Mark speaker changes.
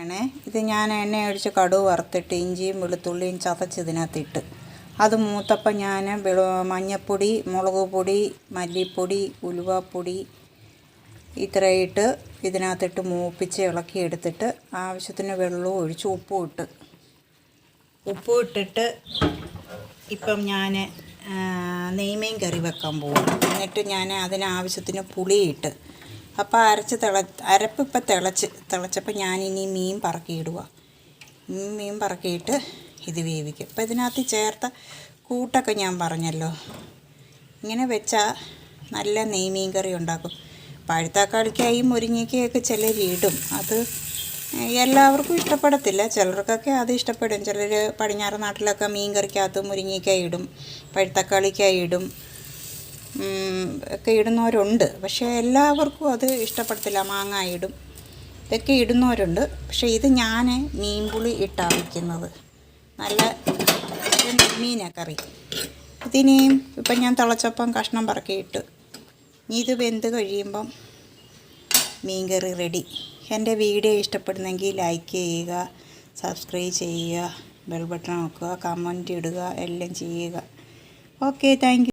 Speaker 1: ആണ്. ഇത് ഞാൻ എണ്ണ ഒഴിച്ച് കടുക് വറുത്തിട്ട് ഇഞ്ചിയും വെളുത്തുള്ളിയും ചതച്ച് ഇതിനകത്തിട്ട് അത് മൂത്തപ്പം ഞാൻ മഞ്ഞൾപ്പൊടി, മുളക് പൊടി, മല്ലിപ്പൊടി, ഉലുവാപ്പൊടി ഇത്രയിട്ട് ഇതിനകത്തിട്ട് മൂപ്പിച്ച് ഇളക്കി എടുത്തിട്ട് ആവശ്യത്തിന് വെള്ളവും ഒഴിച്ച് ഉപ്പും ഇട്ടിട്ട് ഇപ്പം ഞാൻ നെയ്മീൻ കറി വെക്കാൻ പോകും. എന്നിട്ട് ഞാൻ അതിനാവശ്യത്തിന് പുളിയിട്ട് അപ്പോൾ അരപ്പ് ഇപ്പം തിളച്ചപ്പോൾ ഞാനിനി മീൻ പറക്കിയിടുക. മീൻ പറക്കിയിട്ട് ഇത് വേവിക്കും. അപ്പോൾ ഇതിനകത്ത് ചേർത്ത കൂട്ടൊക്കെ ഞാൻ പറഞ്ഞല്ലോ. ഇങ്ങനെ വെച്ചാൽ നല്ല നെയ്മീൻ കറി ഉണ്ടാക്കും. പഴുത്തക്കാളിക്കായി മുരിങ്ങയ്ക്കയൊക്കെ ചിലരിടും. അത് എല്ലാവർക്കും ഇഷ്ടപ്പെടത്തില്ല. ചിലർക്കൊക്കെ അത് ഇഷ്ടപ്പെടും. ചിലർ പടിഞ്ഞാറ് നാട്ടിലൊക്കെ മീൻ കറിക്കകത്ത് മുരിങ്ങയ്ക്കായി ഇടും, പഴുത്തക്കാളിക്കായി ഇടും ഒക്കെ ഇടുന്നവരുണ്ട്. പക്ഷേ എല്ലാവർക്കും അത് ഇഷ്ടപ്പെടത്തില്ല. മാങ്ങ ഇടും, ഇതൊക്കെ ഇടുന്നവരുണ്ട്. പക്ഷേ ഇത് ഞാൻ മീൻപുളി ഇട്ടാണ് വയ്ക്കുന്നത്. നല്ല മീനാ കറി. ഇതിനെയും ഇപ്പം ഞാൻ തിളച്ചപ്പം കഷ്ണം പറക്കിയിട്ട് ഇനി ഇത് വെന്ത് കഴിയുമ്പം മീൻ കറി റെഡി. എൻ്റെ വീഡിയോ ഇഷ്ടപ്പെടുന്നെങ്കിൽ ലൈക്ക് ചെയ്യുക, സബ്സ്ക്രൈബ് ചെയ്യുക, ബെൽ ബട്ടൺ നോക്കുക, കമൻറ്റ് ഇടുക, എല്ലാം ചെയ്യുക. Okay, thank you.